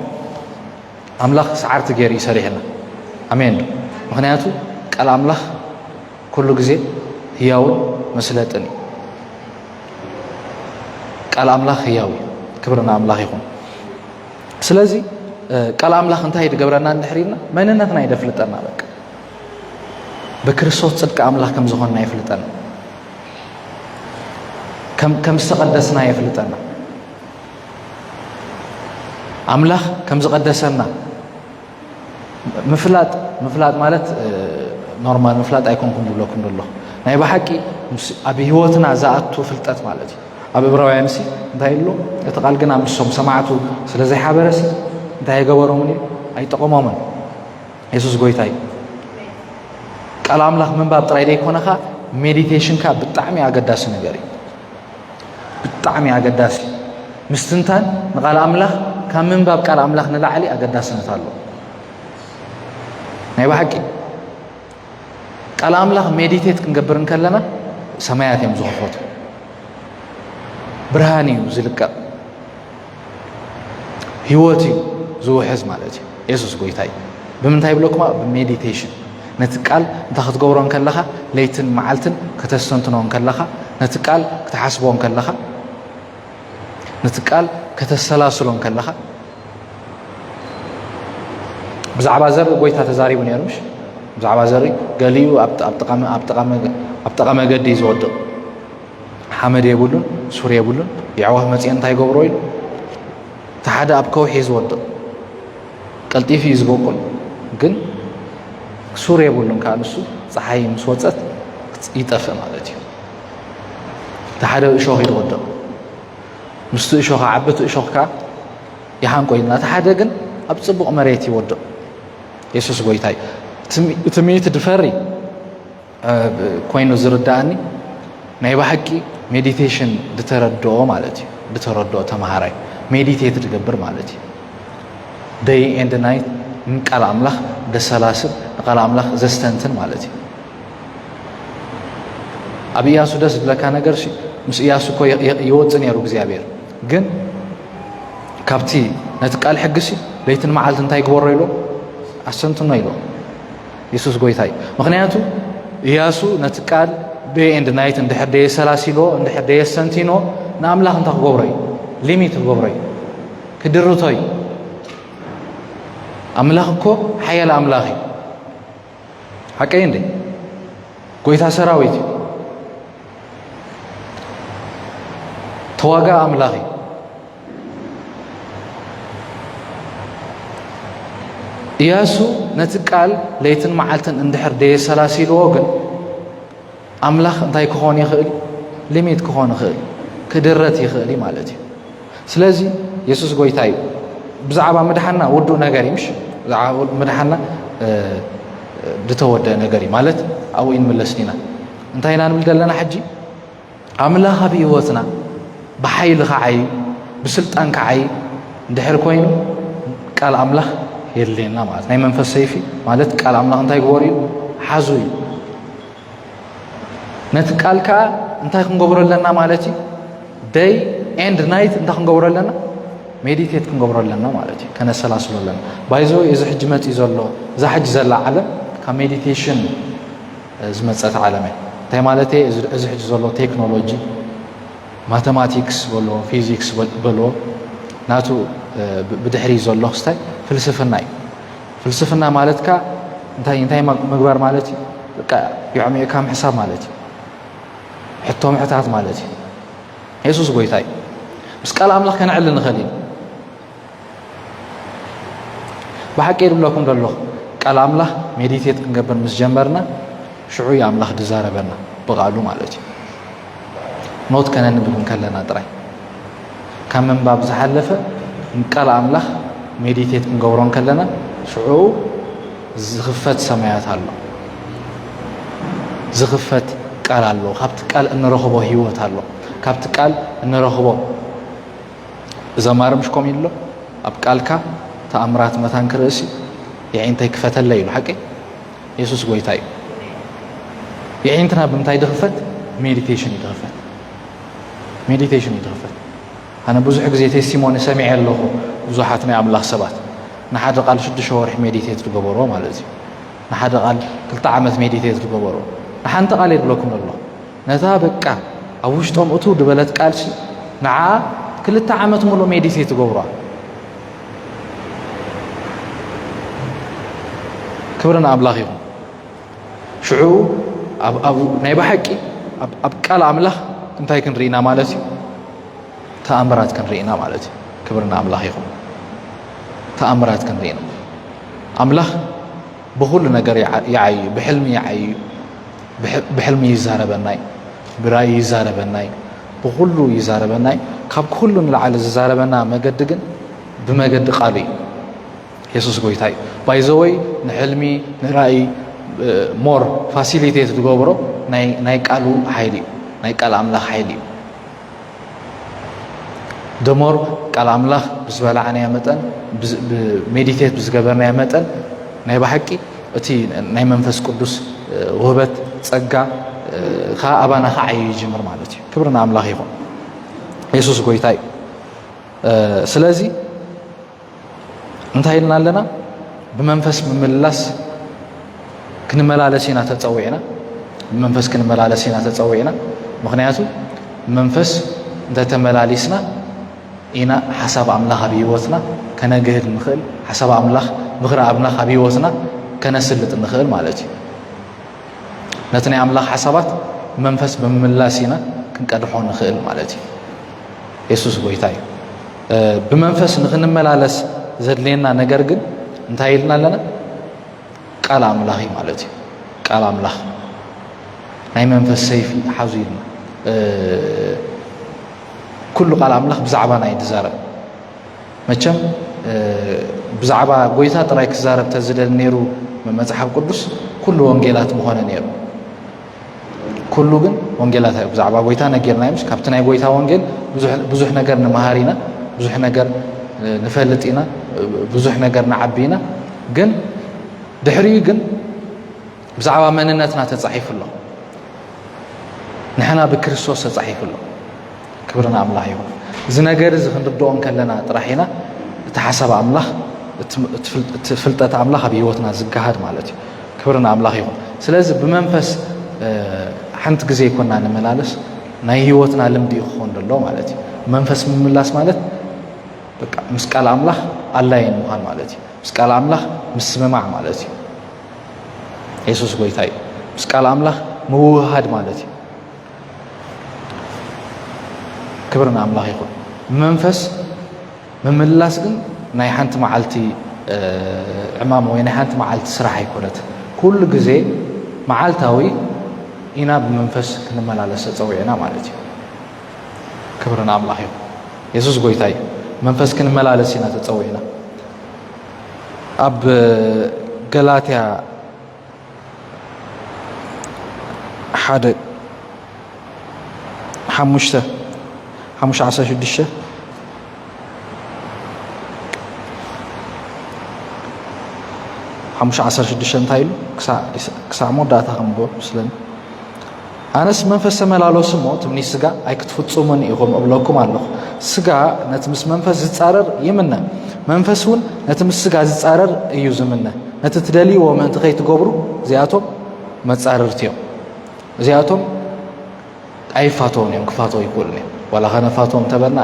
ኣምላኽ ሰዓርቲ ገይሩ ይሰሪሕና ኣሜን ምክንያቱ ቃል ኣምላኽ ኩሉ ግዜ ህያውን መስለጥን እዩ ቃል ኣምላኽ ህያው እዩ ክብርና ኣምላኽ ይኹን ስለዚ ቃል ኣምላኽ እንታይ ድገብረና እንድሕሪና መንነትና ይደፍልጠና በቃ በክርስቶስ ጽድቂ ኣምላኽ ከም ዝኾንና ይፍልጠና ከም ዝተቐደስና ይፍልጠና ኣምላኽ ከም ዝቐደሰና ምፍላጥ ማለት ኖርማል ምፍላጥ ኣይኮንኩም ብለኩም ደሎ ናይ ብሓቂ ኣብ ህይወትና ዝኣቱ ፍልጠት ማለት እዩ ኣብ ዕብራውያን ሲ እንታይ ኢሉ እቲ ቃል ግን ምስኦም ሰማዕቱ ስለ ዘይሓበረሲ እንታይ ኣይገበሮምን እዩ ኣይጠቐሞምን ኢየሱስ ጎይታ እዩ ቃል ኣምላኽ ምንባብ ጥራይ ደይኮነኻ ሜዲቴሽንካ ብጣዕሚ ኣገዳሲ ነገር እዩ ብጣዕሚ ኣገዳሲ ምስትንታን ንቃል ኣምላኽ ካብ ምንባብ ቃል ኣምላኽ ንላዕሊ ኣገዳስነት ኣሎ ናይ ብሓቂ ቃል ኣምላኽ ሜዲቴት ክንገብር ከለና ሰማያት እዮም ዝኽፈቱ ብርሃን እዩ ዝልቀቕ ህይወት እዩ ዝውሕዝ ማለት እዩ ኢየሱስ ጎይታ እዩ ብምንታይ ብለኩማ ብሜዲቴሽን ነቲ ቃል እንታ ክትገብሮ ከለኻ ለይትን መዓልትን ከተስተንትኖ ከለኻ ነቲ ቃል ክትሓስቦ ከለኻ ነቲ ቃል ከተሰላስሎ ከለኻ ብዛዕባ ዘርኢ ጎይታ ተዛሪቡ ነይሩሽ ብዛዕባ ዘርኢ ገሊኡ ኣብ ጥቓ መገዲ ዝወድቕ ሓመድ የብሉን ሱር የብሉን ይዕዋህ መፅአ እንታይ ገብሮ ኢሉ እቲ ሓደ ኣብ ከውሒ ዝወድቕ ቀልጢፉ እዩ ዝበቁል ግን ሱር የብሉን ከዓ ንሱ ፀሓይ ምስ ወፀት ይጠፍእ ማለት እዩ እቲ ሓደ እሾኽ ይወድቕ ምስቲ እሾኽ ዓበቲ እሾኽ ከዓ ይሃንቆ ኢልና እቲ ሓደ ግን ኣብ ፅቡቕ መሬት ይወድቕ ኢየሱስ ጎይታ እዩ እቲ ሚእቲ ድፈሪ ኮይኑ ዝርዳእኒ ናይ ብሓቂ ሜዲቴሽን ድተረድኦ ማለት እዩ ድተረድኦ ተምሃራይ ሜዲቴት ድገብር ማለት እዩ ደይ ኤንድ ናይት ቃል ኣምላኽ ደሰላስል ንቃል ኣምላኽ ዘስተንትን ማለት እዩ ኣብ ኢያሱ ደስ ዝብለካ ነገር ምስ ኢያሱ እኮ ይወፅእ ነይሩ እግዚኣብሔር ግን ካብቲ ነቲ ቃል ሕግሲ ለይትን መዓልቲ እንታይ ግበሮ ኢሎ ኣሰንትኖ ኢሎ ኢየሱስ ጎይታ እዩ ምክንያቱ ኢያሱ ነቲ ቃል ደይ ኤንድ ናይት እንድሕር ደየሰላሲሎ እንድሕር ደየሰንቲኖ ንኣምላኽ እንታይ ክገብሮ እዩ ሊሚት ክገብሮ እዩ ክድርቶ እዩ ኣምላኽ እኮ ሓያል ኣምላኽ እዩ ሓቀይ እንደ ጎይታ ሰራዊት እዩ ተዋጋ ኣምላኽ እዩ ኢያሱ ነቲ ቃል ለይትን መዓልትን እንድሕር ደየሰላሲልዎ ግን ኣምላኽ እንታይ ክኾን ይኽእል ሊሚት ክኾን ይኽእል ክድረት ይኽእል ማለት እዩ ስለዚ ኢየሱስ ጎይታ እዩ ብዛዕባ ምድሓና ውዱእ ነገር እዩ ምሽ ብዛዕባ ምድሓና ድተወደአ ነገር እዩ ማለት ኣብኡ ንምለስኒ ኢና እንታይ ኢና ንብል ዘለና ሕጂ ኣምላኽ ኣብ ህይወትና ብሓይሊ ከዓይ ብስልጣን ከዓይ እንድሕር ኮይኑ ቃል ኣምላኽ የድልየና ማለት ናይ መንፈስ ሰይፊ ማለት ቃል ኣምላኽ እንታይ ግበሩ እዩ ሓዙ እዩ ነቲ ቃል ከዓ እንታይ ክንገብሮ ኣለና ማለት እዩ ደይ ኤንድ ናይት እንታይ ክንገብሮ ኣለና ሜዲቴት ክንገብሮ ኣለና ማለት እዩ ከነሰላስሎ ኣለና ባይዞ እዚ ሕጂ መፅኡ ዘሎ እዛ ሕጂ ዘላ ዓለም ካብ ሜዲቴሽን ዝመፀት ዓለም እያ እንታይ ማለት እዚ ሕጂ ዘሎ ቴክኖሎጂ ማቴማቲክስ በሎ ፊዚክስ በሎ ናቱ ብድሕሪ ዘሎ ክስታይ ፍልስፍና እዩ ፍልስፍና ማለትካ እንታይ ምግባር ማለት እዩ በቃ ይዕሚዕካ ምሕሳብ ማለት እዩ ሕቶ ምሕታት ማለት እዩ ኢየሱስ ጎይታ እዩ ምስ ቃል ኣምላኽ ከንዕሊ ንኽእል ኢና ብሓቂ ይብለኩም ደለኹ ቃል ኣምላኽ ሜዲቴት ክንገብር ምስ ጀመርና ሽዑ ኣምላኽ ድዛረበና ብቓሉ ማለት እዩ ኖት ከነንብብ ከለና ጥራይ ካብ ምንባብ ዝሓለፈ ቃል ኣምላኽ ሜዲቴት ክንገብሮ ከለና ሽዑ ዝኽፈት ሰማያት ኣሎ ዝኽፈት ቃል ኣሎ ካብቲ ቃል እንረኽቦ ህይወት ኣሎ ካብቲ ቃል እንረኽቦ ዘማርም ሽኮም ኢሎ ኣብ ቃልካ ተኣምራት መታን ክርእሲ የዒንተይ ክፈተለ ኢሉ ሓቂ ኢየሱስ ጎይታ እዩ የዒንትና ብምንታይ ድኽፈት ሜዲቴሽን ይድኽፈት ሜዲቴሽን ይድኽፈት ኣነ ብዙሕ ግዜ ቴስቲሞኒ ሰሚዐ ኣለኹ ብዙሓት ናይ ኣምላኽ ሰባት ንሓደ ቃል 6 ወርሒ ሜዲቴት ዝገበሮ ማለት እዩ ንሓደ ቃል 2 ዓመት ሜዲቴት ዝገበሮ ንሓንቲ ቃል የድለኩም ኣሎ ነታ በቃ ኣብ ውሽጦም እቱ ድበለት ቃልሲ ንዓ 2 ዓመት ሙሉ ሜዲቴት ዝገብሯ ክብርና ኣምላኽ ይኹን ሽዑ ኣብ ናይ ብሓቂ ኣብ ቃል ኣምላኽ እንታይ ክንርኢና ማለት እዩ ተኣምራት ክንርኢና ማለት እዩ ክብርና ኣምላኽ ይኹን ተኣምራት ክንርኢና ኣምላኽ ብኩሉ ነገር ይዓዩ ብሕልሚ ይዓዩ ብሕልሚ ይዛረበናይ ብራእይ ይዛረበናይ ብኩሉ ይዛረበናይ ካብ ኩሉ ንላዕሊ ዝዛረበና መገዲ ግን ብመገዲ ቃሉ እዩ ኢየሱስ ጎይታ እዩ ባይዘወይ ንሕልሚ ንራእይ ሞር ፋሲሊቴት ዝገብሮ ናይ ቃሉ ሓይሊ እዩ ናይ ቃል ኣምላኽ ሓይሊ እዩ ደሞር ቃል ኣምላኽ ብዝበላዕናዮ መጠን ሜዲቴት ብዝገበርናዮ መጠን ናይ ብሓቂ እቲ ናይ መንፈስ ቅዱስ ውህበት ጸጋ ካ ኣባና ኸዓዩ ይጅምር ማለት እዩ ክብርና ኣምላኽ ይኹን ኢየሱስ ጎይታ እዩ ስለዚ እንታይ ኢልና ኣለና ብመንፈስ ምምልላስ ክንመላለስ ኢና ተፀዊዕና ብመንፈስ ክንመላለስ ኢና ተፀዊዕና ምክንያቱ መንፈስ እንተተመላሊስና ኢና ሓሳብ ኣምላኽ ኣብ ህይወትና ከነግህድ ንኽእል ሓሳብ ኣምላኽ ምኽሪ ኣምላኽ ኣብ ህይወትና ከነስልጥ ንኽእል ማለት እዩ ነቲ ናይ ኣምላኽ ሓሳባት መንፈስ ብምምላስ ኢና ክንቀድሖ ንኽእል ማለት እዩ ኢየሱስ ጎይታ እዩ ብመንፈስ ንኽንመላለስ ዘድልየና ነገር ግን እንታይ ኢልና ኣለና ቃል ኣምላኽ እዩ ማለት እዩ ቃል ኣምላኽ ናይ መንፈስ ሰይፊ ሓዙ ኢልና ኩሉ ቃል ኣምላኽ ብዛዕባ ናይ ድዛረብ መቸም ብዛዕባ ጎይታ ጥራይ ክዛረብ ተዝደል ነይሩ መፅሓፍ ቅዱስ ኩሉ ወንጌላት ምኾነ ነይሩ ኩሉ ግን ወንጌላት እዩ ብዛዕባ ጎይታ ነጌርና ምስ ካብቲ ናይ ጎይታ ወንጌል ብዙሕ ነገር ንመሃር ኢና ብዙሕ ነገር ንፈልጥ ኢና ብዙሕ ነገር ንዓቢ ኢና ግን ድሕሪኡ ግን ብዛዕባ መንነትና ተፃሒፉ ኣሎ ንሕና ብክርስቶስ ተፃሒፉ ኣሎ ክብርና ኣምላኽ ይኹን እዚ ነገር እዚ ክንርድኦ ከለና ጥራሕ ኢና እቲ ሓሳብ ኣምላኽ እቲ ፍልጠት ኣምላኽ ኣብ ህይወትና ዝገሃድ ማለት እዩ ክብርና ኣምላኽ ይኹን ስለዚ ብመንፈስ ሓንቲ ግዜ ይኮንና ንመላለስ ናይ ህይወትና ልምዲ ይኾን ደሎ ማለት እዩ መንፈስ ምምላስ ማለት በቃ ምስ ቃል ኣምላኽ ኣላይን ምዃን ማለት እዩ ምስ ቃል ኣምላኽ ምስምማዕ ማለት እዩ ኢየሱስ ጎይታ እዩ ምስ ቃል ኣምላኽ ምውህሃድ ማለት እዩ ክብርና ኣምላኽ ይኹን መንፈስ ምምላስ ግን ናይ ሓንቲ መዓልቲ ዕማም ወይ ናይ ሓንቲ መዓልቲ ስራሕ ኣይኮነት ኩሉ ግዜ መዓልታዊ ኢና ብመንፈስ ክንመላለስ ተፀዊዕና ማለት እዩ ክብርና ኣምላኽ ይኹን ኢየሱስ ጎይታ እዩ መንፈስ ክንመላለስ ኢና ተፀዊዕና ኣብ ገላትያ 1:5-16 እንታይ ኢሉ ክሳዕ መወዳእታ ክንብቦ ምስለኒ ኣነስ መንፈስ ተመላለሱ እሞ ትምኒ ስጋ ኣይክትፍፅሙን ኢኹም እብለኩም ኣለኹ ስጋ ነቲ ምስ መንፈስ ዝፃረር ይምነ መንፈስ እውን ነቲ ምስ ስጋ ዝፃረር እዩ ዝምነ ነቲ ትደልይዎ ምእንቲ ከይትገብሩ እዚኣቶም መፃረርቲ እዮም እዚኣቶም ኣይፋቶም እዮም ክፋቶ ይክእሉን እዮም ዋላ ኸነፋቶም ተበልና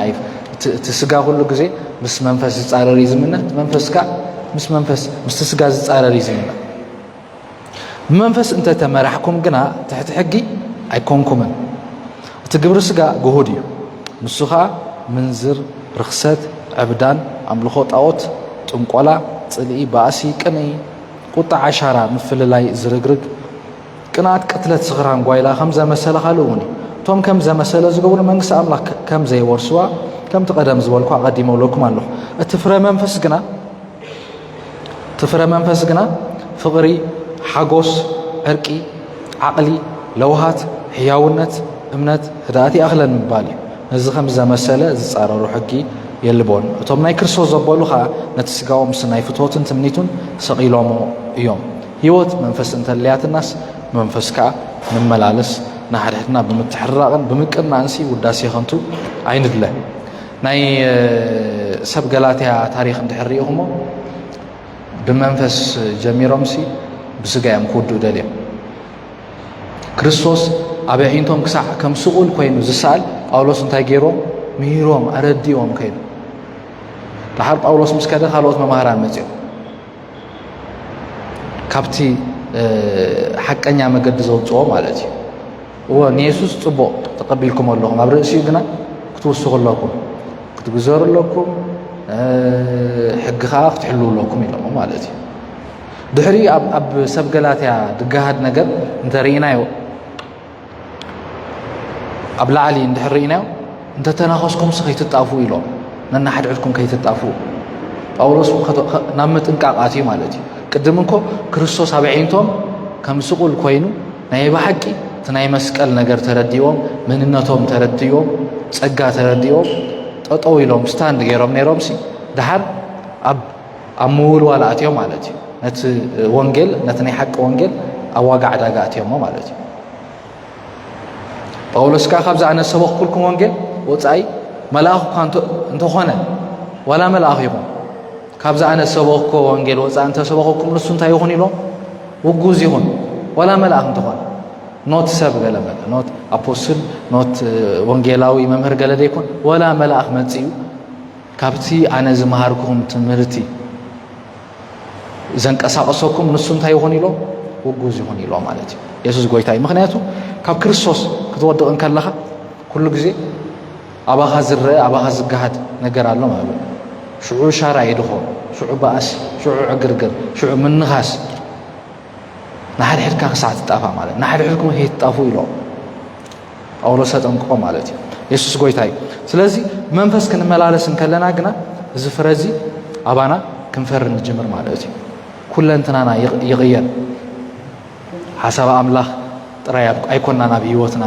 እቲ ስጋ ኩሉ ግዜ ምስ መንፈስ ዝፃረር እዩ ዝምነት መንፈስካ ምስ ስጋ ዝፃረር እዩ ዝምነት ብመንፈስ እንተተመራሕኩም ግና ትሕቲ ሕጊ ኣይኮንኩምን እቲ ግብሪ ስጋ ጉሁድ እዩ ንሱ ከዓ ምንዝር ርክሰት ዕብዳን ኣምልኾ ጣዖት ጥንቆላ ፅልኢ ባእሲ ቅንኢ ቁጣ ዓሻራ ምፍልላይ ዝርግርግ ቅንኣት ቅትለት ስኽራን ጓይላ ከም ዘመሰለ ካልእ እውን እዩ እቶም ከም ዘመሰለ ዝገብሩ መንግስቲ ኣምላኽ ከም ዘይወርስዋ ከምቲ ቀደም ዝበልኳ ቀዲመብለኩም ኣለኹ እቲ ፍረ መንፈስ ግና ፍቕሪ ሓጎስ ዕርቂ ዓቕሊ ለውሃት ሕያውነት እምነት ህድኣት ይኣኽለን ምባል እዩ ነዚ ከም ዘመሰለ ዝፃረሩ ሕጊ የልቦን እቶም ናይ ክርስቶስ ዘበሉ ከዓ ነቲ ስጋኦም ምስ ናይ ፍትወትን ትምኒቱን ሰቒሎሞ እዮም ህይወት መንፈስ እንተልያትናስ መንፈስ ከዓ ንመላለስ ንሓድሕድና ብምትሕራቕን ብምቅናንሲ ውዳሴ ከንቱ ኣይንድለ ናይ ሰብ ገላትያ ታሪክ እንድሕሪኢኹሞ ብመንፈስ ጀሚሮምሲ ብስጋ እዮም ክውድኡ ደልዮም ክርስቶስ ኣብ ኣዒንቶም ክሳዕ ከም ስቁል ኮይኑ ዝሰኣል ጳውሎስ እንታይ ገይሮም ምሂሮም ኣረዲኦም ከይዱ ድሓር ጳውሎስ ምስ ከደ ካልኦት መምሃራን መፅኦም ካብቲ ሓቀኛ መገዲ ዘውፅኦ ማለት እዩ እወ ንየሱስ ፅቡቕ ተቐቢልኩም ኣለኹም ኣብ ርእሲኡ ግና ክትውስኹ ኣለኩም ክትግዘሩ ኣለኩም ሕጊ ከዓ ክትሕልው ኣለኩም ኢሎሞ ማለት እዩ ድሕሪ ኣብ ሰብ ገላትያ ድጋሃድ ነገር እንተርኢናዮ ኣብ ላዕሊ እንድሕርኢናዮ እንተተናኸስኩምስ ከይትጣፉ ኢሎም ነናሓድሕድኩም ከይትጣፉ ጳውሎስ ናብ ምጥንቃቕ እዩ ማለት እዩ ቅድም እንኮ ክርስቶስ ኣብ ዒንቶም ከም ስቁል ኮይኑ ናይ ብሓቂ እቲ ናይ መስቀል ነገር ተረዲኦም መንነቶም ተረዲኦም ፀጋ ተረዲኦም ጠጠው ኢሎም ስታንድ ገይሮም ነይሮምሲ ድሓር ኣብ ምውልዋል ኣትዮም ማለት እዩ ነቲ ወንጌል ነቲ ናይ ሓቂ ወንጌል ኣብ ዋጋ ዕዳጋ ኣትዮሞ ማለት እዩ ጳውሎስ ከዓ ካብዚ ኣነ ሰበኽኩልኩም ወንጌል ወፃኢ መልኣኽ እኳ እንተኾነ ዋላ መልኣኽ ይኹን ካብዚ ኣነ ሰበኽኮ ወንጌል ወፃኢ እንተሰበኽኩም ንሱ እንታይ ይኹን ኢሎም ውጉዝ ይኹን ዋላ መልኣኽ እንተኾነ ኖት ሰብ ገለ መለ ኖት ኣፖስትል ኖት ወንጌላዊ መምህር ገለ ደይኩን ወላ መልኣኽ መፅኡ ካብቲ ኣነ ዝመሃርኩም ትምህርቲ ዘንቀሳቐሰኩም ንሱ እንታይ ይኹን ኢሎም ውጉዝ ይኹን ኢሎም ማለት እዩ የሱስ ጎይታ እዩ ምክንያቱ ካብ ክርስቶስ ክትወድቕ ከለኻ ኩሉ ግዜ ኣባኻ ዝረአ ኣባኻ ዝገሃድ ነገር ኣሎ ማለት እዩ ሽዑ ሻራ ይድኾ ሽዑ ባእሲ ሽዑ ዕግርግር ሽዑ ምንኻስ ንሓድሕድካ ክሳዕ ትጣፋ ማለት ንሓድሕድኩም ከይትጣፉ ኢሎም ጳውሎስ ተጠንቅቆ ማለት እዩ የሱስ ጎይታ እዩ ስለዚ መንፈስ ክንመላለስ ከለና ግና እዚ ፍረዚ ኣባና ክንፈር ንጅምር ማለት እዩ ኩለንትናና ይቕየር ሓሳብ ኣምላኽ ጥራይ ኣይኮንና ናብ ህይወትና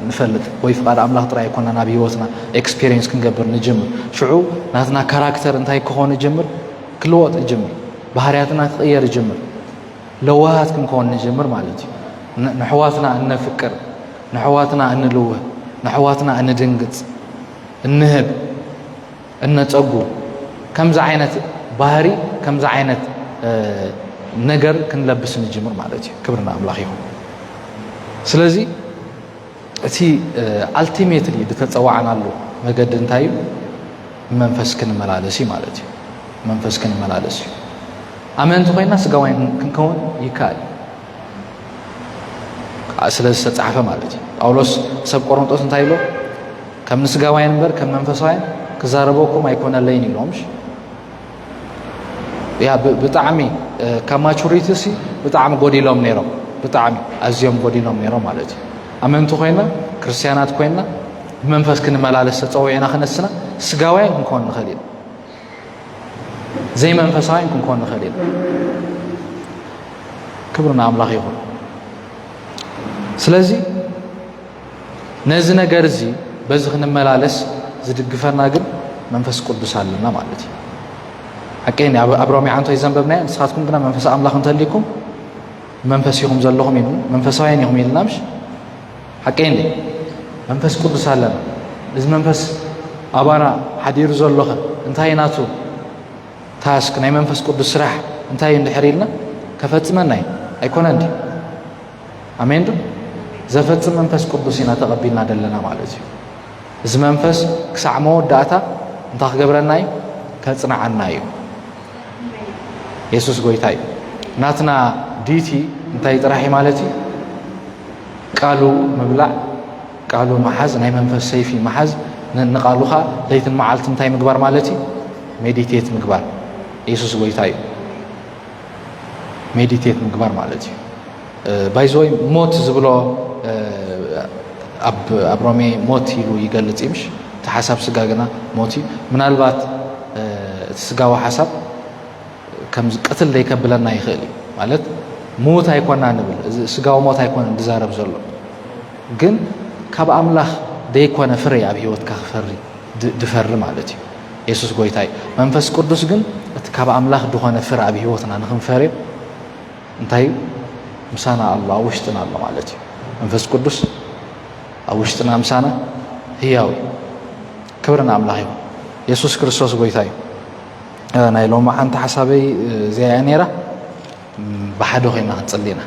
ንፈልጥ ወይ ፍቃድ ኣምላኽ ጥራይ ኣይኮንና ናብ ህይወትና ኤክስፒሪየንስ ክንገብር ንጅምር ሽዑ ናትና ካራክተር እንታይ ክኾን ይጅምር ክልወጥ ይጅምር ባህርያትና ክቕየር ይጅምር ለዋሃት ክንከውን ንጅምር ማለት እዩ ንሕዋትና እነፍቅር ንሕዋትና እንልውህ ንሕዋትና እንድንግፅ እንህብ እነፀጉ ከምዚ ዓይነት ባህሪ ከምዚ ዓይነት ነገር ክንለብስ ንጅምር ማለት እዩ ክብርና ኣምላኽ ይኹን ስለዚ እቲ ኣልቲሜትሊ ዝተፀዋዕናሉ መገዲ እንታይ እዩ መንፈስ ክንመላለስ እዩ ማለት እዩ መንፈስ ክንመላለስ እዩ ኣመንቲ ኮይና ስጋዋይን ክንከውን ይከኣል ስለ ዝተፃሓፈ ማለት እዩ ጳውሎስ ሰብ ቆሮንጦስ እንታይ ኢሎ ከም ንስጋዋይን እምበር ከም መንፈሳውያን ክዛረበኩም ኣይኮነለይን ኢሎምሽ ያ ብጣዕሚ ካብ ማቹሪቲ ሲ ብጣዕሚ ጎዲሎም ነይሮም ብጣዕሚ ኣዝዮም ጎዲሎም ነይሮም ማለት እዩ ኣመንቲ ኮይና ክርስቲያናት ኮይና ብመንፈስ ክንመላለስ ተፀዊዕና ክነስና ስጋዋይን ክንከውን ንኽእል ኢና ዘይ መንፈሳውያን ክንከውን ንኽእል ኢና ክብርና ኣምላኽ ይኹን ስለዚ ነዚ ነገር እዚ በዚ ክንመላለስ ዝድግፈና ግን መንፈስ ቅዱስ ኣለና ማለት እዩ حكين أب رومي عنتو يزنببنا نسخاتكم كنا منفس أملاك نتليكم منفس يهم زلهم ينو منفس وين يهم يلنامش حكين لي منفس قدس علنا إذا منفس أبانا حدير زلهم انتهي ناتو تاسك ناي منفس قدس راح انتهي ندحريلنا كفت مناي أيكون عندي أمين دو زفتس منفس قدسنا تقبلنا دلنا مالتي إذا منفس كسعمو داتا انتخ قبرناي كتصنع عنايو يسوس قويتاي ناتنا ديتي انتاي تراحي مالتي قالوا مبلع قالوا محز ناي منفس سيفي محز نقالوها ليت المعالت انتاي مقبار مالتي ميديتيت مقبار يسوس قويتاي ميديتيت مقبار مالتي بايزوي موت زبلو أب رومي موتي لو يقلت إمش تحسب سجاجنا موتي من البات سجاوا حسب كم قتل ليك بلنا يخلي مالت موت هيكون نبل سجاوا موت هيكون دزارب زلوا جن كاب أملاخ ديكون فري أبي هو تكفري دفر مالتي يسوع قويتاي منفس قدوس جن كاب أملاخ دهون فر أبي هو تنا نخم فري انتهي مسانا الله وشتنا الله مالتي منفس قدوس أوشتنا مسانا هياوي كبرنا أملاهي يسوع كريستوس قويتاي أنا لو ما أنت حسابي زي عنيرة بحدو هنا تصلينا